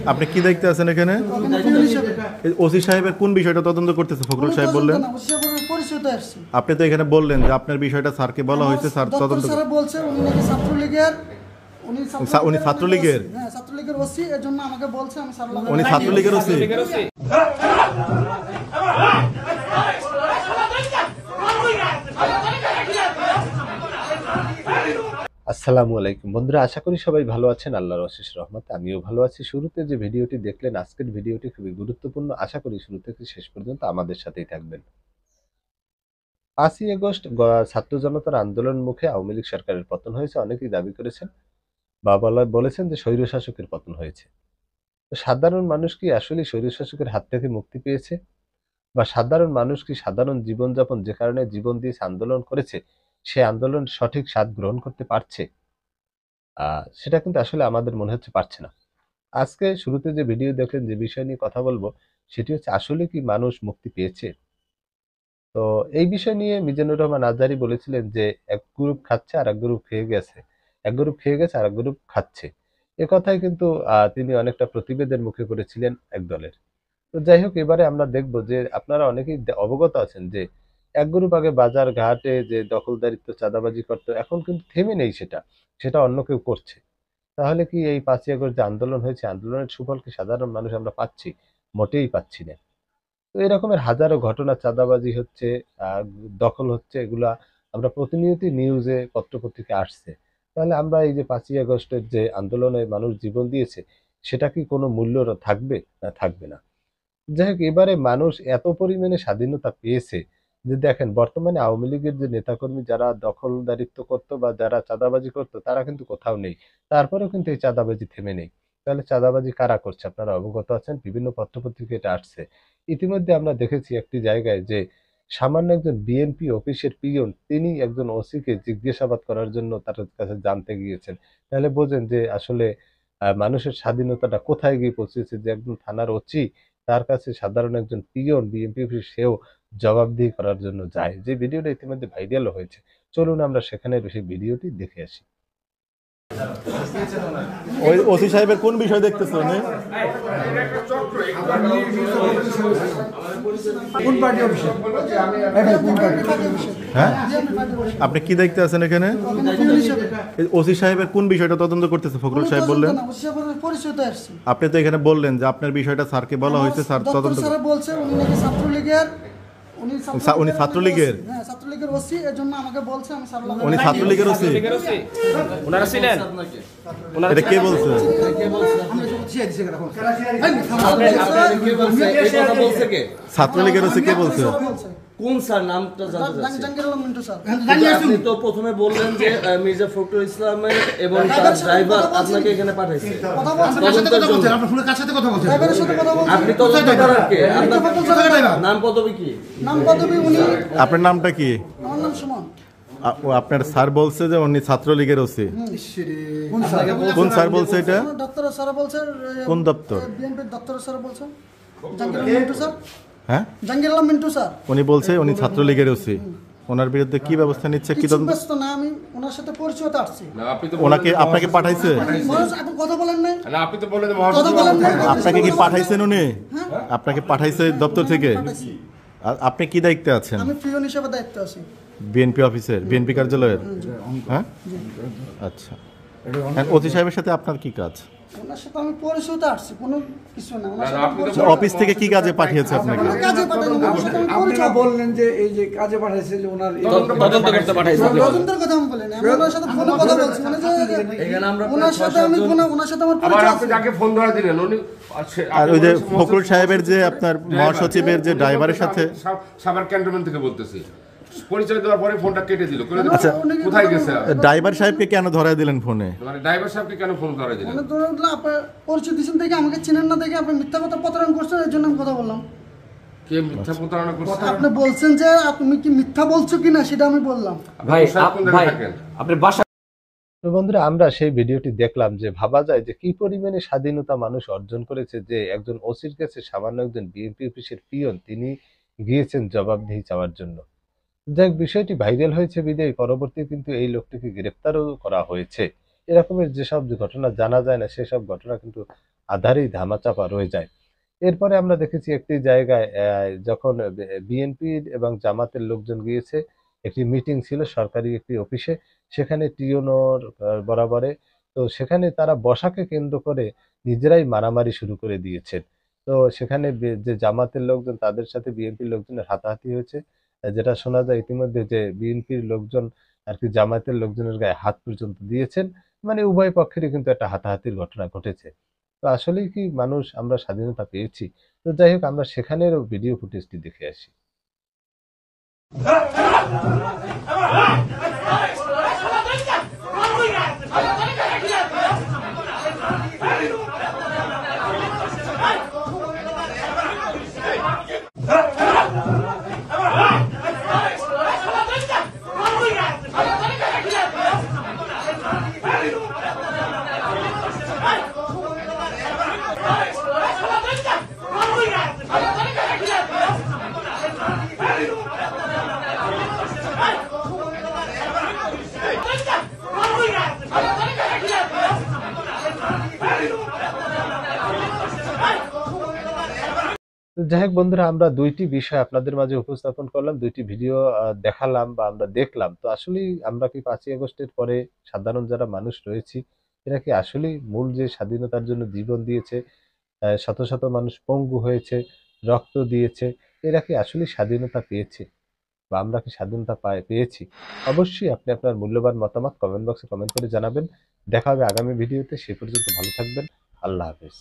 আপনি কি দেখতে আছেন এখানে? ওসি সাহেবের কোন বিষয়টা তদন্ত করতেছে ফখরুল সাহেব বললেন? আপনি তো এখানে বললেন যে আপনার বিষয়টা স্যারকে বলা হয়েছে, স্যার তদন্ত বলছে উনি নাকি ছাত্রলীগের উনি ছাত্রলীগের ছাত্রলীগের ওসি, এর জন্য আমাকে বলছে আমি স্যার উনি ছাত্রলীগের ওসি। আসসালামু আলাইকুম বন্ধুরা, আশা করি সবাই ভালো আছেন। আল্লাহর অশেষ রহমতে আমিও ভালো আছি। শুরুতে যে ভিডিওটি দেখলেন, আজকের ভিডিওটি খুবই গুরুত্বপূর্ণ। আশা করি শুরু থেকে শেষ পর্যন্ত আমাদের সাথেই থাকবেন। 5ই আগস্ট ছাত্র জনতার আন্দোলন মুখে আওয়ামী লীগ সরকারের পতন হয়েছে। অনেকেই দাবি করেছেন বা বলেছেন যে স্বৈরশাসকের পতন হয়েছে। তো সাধারণ মানুষ কি আসলে স্বৈরশাসকের হাত থেকে মুক্তি পেয়েছে, বা সাধারণ মানুষ কি সাধারণ জীবনযাপন যে কারণে জীবন দিয়েছে, আন্দোলন করেছে, সে আন্দোলন সঠিক স্বাদ গ্রহণ করতে পারছে? সেটা কিন্তু আসলে আমাদের মনে হচ্ছে পারছে না। আজকে শুরুতে যে ভিডিও দেখলেন, যে বিষয় নিয়ে কথা বলবো, সেটি হচ্ছে আসলে কি মানুষ মুক্তি পেয়েছে? তো এই বিষয় নিয়ে মিজানুর রহমান আজহারী বলেছিলেন যে এক গ্রুপ খাচ্ছে আর এক গ্রুপ খেয়ে গেছে, এক গ্রুপ খেয়ে গেছে আর এক গ্রুপ খাচ্ছে। এ কথাই কিন্তু তিনি অনেকটা প্রতিবেদের মুখে করেছিলেন এক দলের। তো যাই হোক, এবারে আমরা দেখব যে আপনারা অনেকেই অবগত আছেন যে এক গ্রুপ আগে বাজার ঘাটে যে দখলদারিত্ব চাঁদাবাজি করতো, এখন কিন্তু থেমে নেই, সেটা সেটা অন্য কেউ করছে। তাহলে কি এই 5ই আগস্ট যে আন্দোলন হয়েছে, আন্দোলনের সুফল কি সাধারণ মানুষ আমরা পাচ্ছি? মোটেই পাচ্ছি না। তো এরকমের হাজারো ঘটনা, চাঁদাবাজি হচ্ছে, দখল হচ্ছে, এগুলা আমরা প্রতিনিয়তই নিউজে পত্রপত্রিকা আসছে। তাহলে আমরা এই যে 5ই আগস্টের যে আন্দোলনে মানুষ জীবন দিয়েছে, সেটা কি কোনো মূল্য থাকবে? না, থাকবে না। যাই হোক, এবারে মানুষ এত পরিমাণে স্বাধীনতা পেয়েছে যে দেখেন, বর্তমানে আওয়ামী লীগের যে নেতাকর্মী যারা দখলদারিত্ব করতো বা যারা চাঁদাবাজি করতো, তারা কিন্তু কোথাও নেই। তারপরেও কিন্তু এই চাঁদাবাজি থেমে নেই। তাহলে চাঁদাবাজি কারা করছে আপনারা অবগত আছেন, বিভিন্ন পত্রপত্রিকা এটা আসছে। ইতিমধ্যে আমরা দেখেছি একটি জায়গায় যে সামান্য একজন বিএনপি অফিসের পিয়ন, তিনি একজন ওসিকে জিজ্ঞাসাবাদ করার জন্য তার কাছে জানতে গিয়েছেন। তাহলে বোঝেন যে আসলে মানুষের স্বাধীনতাটা কোথায় গিয়ে পৌঁছেছে, যে একজন থানার ওসি তার কাছে সাধারণ একজন পিয়ন বিএনপি অফিস, সেও জবাবদিহি করার জন্য যায়। যে ভিডিওটা ইতিমধ্যে ভাইরাল হয়েছে, চলুন আমরা সেখানে সেই ভিডিওটি দেখে আসি। ওই ওসি সাহেবের কোন বিষয় দেখতেছেন উনি? হ্যাঁ, আপনি কি দেখতে আছেন এখানে? ওসি সাহেবের কোন বিষয়টা তদন্ত করতেছে ফখরুল সাহেব বললেন? আপনি তো এখানে বললেন যে আপনার বিষয়টা স্যারকে বলা হয়েছে, স্যার তদন্ত বলছে উনি নাকি ছাত্রলীগের উনি ছাত্রলীগের ছাত্রলীগের ওসি, এর জন্য আমাকে বলছে আমি স্যার উনি ছাত্রলীগের ওসি। ওনারা ছিলেন? এটা কে বলছে? ছাত্রলীগের ওসি কে বলছে? কোন স্যার নামটা জানতে চাচ্ছি। জাহাঙ্গীর আলম মিন্টু স্যার। আপনি তো প্রথমে বললেন যে মির্জা ফখরুল ইসলামের এবং তার ড্রাইভার আপনাকে এখানে পাঠাইছে। আপনি তদন্ত করার কে? আপনার নাম পদবি কি? নাম পদবি উনি। আপনার নামটা কি? আমার নাম সুমন। আপনার স্যার বলছে যে উনি ছাত্রলীগের ওসি। কোন স্যার বলছে এটা? দপ্তর স্যার বলছে। কোন দপ্তর? বিএনপির দপ্তর স্যার বলছে। জাহাঙ্গীর আলম মিন্টু স্যার। হ্যাঁ, জাহাঙ্গীর আলম মিন্টু স্যার। উনি বলছে উনি ছাত্রলীগের ওসি। ওনার বিরুদ্ধে কি ব্যবস্থা নিচ্ছে, কি তদন্ত? ব্যস্ত না, আমি ওনার সাথে পরিচয়তে আসছি। ওনাকে আপনাকে পাঠাইছে? আপনি কথা বলেন নাই? না, আপনি তো বললেন কথা বলেন নাই। আপনাকে কি পাঠাইছেন উনি? আপনাকে পাঠাইছে দপ্তর থেকে? আপনি কি দায়িত্বে আছেন? আমি পিয়ন হিসেবে দায়িত্ব আছি বিএনপি অফিসের, বিএনপি কার্যালয়ের। হ্যাঁ, আচ্ছা। ওসি সাহেবের সাথে আপনার কি কাজ? ওনার সাথে আমি পরিচয়তে আসছি, কোনো কিছু না। ওনার সাথে আচ্ছা, অফিস থেকে কি কাজে পাঠিয়েছে আপনাকে? কাজে পাঠানো, ওনার সাথে আমি আপনারা পরিচয়। বললেন যে এই যে কাজে পাঠাইছে, যে ওনার তদন্ত করতে পাঠাইছে। তদন্তের কথা আমি বলিনি, আমি ওনার সাথে ফোনে কথা বলছি। মানে যে এখানে আমরা ওনার সাথে আমি ওনার সাথে আমার আবার পরিচয় আপনি আছে। যাকে ফোন ধরে দিলেন উনি আর ওই যে ফখরুল সাহেবের যে আপনার মহাসচিবের যে ড্রাইভারের সাথে সাভার ক্যান্টনমেন্ট থেকে বলতেছি, পরিচয় দেওয়ার পরে ফোনটা কেটে দিল। আচ্ছা, কোথায় গেছে? ড্রাইভার সাহেবকে কেন ধরায় দিলেন ফোনে? মানে ড্রাইভার সাহেবকে কেন ফোন ধরে দিলেন? মানে ধরুন আপনার পরিচয় দিয়েছেন দেখে, আমাকে চিনেন না দেখে আপনি মিথ্যা কথা প্রতারণা করছেন, এর জন্য আমি কথা বললাম। কে মিথ্যা প্রতারণা করছে? আপনি বলছেন যে তুমি কি মিথ্যা বলছো কিনা, সেটা আমি বললাম। ভাই ভাই থাকেন আপনি বাসা। তো বন্ধুরা, আমরা সেই ভিডিওটি দেখলাম, যে ভাবা যায় যে কি পরিমাণে স্বাধীনতা মানুষ অর্জন করেছে, যে একজন ওসির কাছে সামান্য একজন বিএনপি অফিসের পিয়ন, তিনি গিয়েছেন জবাবদিহি চাওয়ার জন্য। যাক, বিষয়টি ভাইরাল হয়েছে বিদায় পরবর্তী কিন্তু এই লোকটিকে গ্রেপ্তারও করা হয়েছে। এরকমের যেসব ঘটনা জানা যায় না, সেসব ঘটনা কিন্তু আধারেই ধামাচাপা রয়ে যায়। এরপরে আমরা দেখেছি একটি জায়গায় যখন বিএনপির এবং জামাতের লোকজন গিয়েছে, একটি মিটিং ছিল সরকারি একটি অফিসে, সেখানে টিওনোর বরাবরে। তো সেখানে তারা বসাকে কেন্দ্র করে নিজেরাই মারামারি শুরু করে দিয়েছেন। তো সেখানে যে জামাতের লোকজন তাদের সাথে বিএনপির লোকজনের হাতাহাতি হয়েছে। যেটা শোনা যায় ইতিমধ্যে যে বিএনপির লোকজন আরকি জামায়াতের লোকজনের গায়ে হাত পর্যন্ত দিয়েছেন। মানে উভয় পক্ষেরই কিন্তু একটা হাতাহাতির ঘটনা ঘটেছে। তো আসলেই কি মানুষ আমরা স্বাধীনতা পেয়েছি? তো যাই হোক আমরা সেখানেরও ভিডিও ফুটেজটি দেখে আসি। তো যাই হোক বন্ধুরা, আমরা ২ টি বিষয় আপনাদের মাঝে উপস্থাপন করলাম, ২ টি ভিডিও দেখালাম বা আমরা দেখলাম। তো আসলেই আমরা কি ৫ই আগস্টের পরে সাধারণ যারা মানুষ রয়েছি, এরা কি আসলেই মূল যে স্বাধীনতার জন্য জীবন দিয়েছে, শত, শত মানুষ পঙ্গু হয়েছে, রক্ত দিয়েছে, এরা কি আসলেই স্বাধীনতা পেয়েছে? বা আমরা কি স্বাধীনতা পেয়েছি? অবশ্যই আপনি আপনার মূল্যবান মতামত কমেন্ট বক্সে কমেন্ট করে জানাবেন। দেখা হবে আগামী ভিডিওতে। সে পর্যন্ত ভালো থাকবেন। আল্লাহ হাফেজ।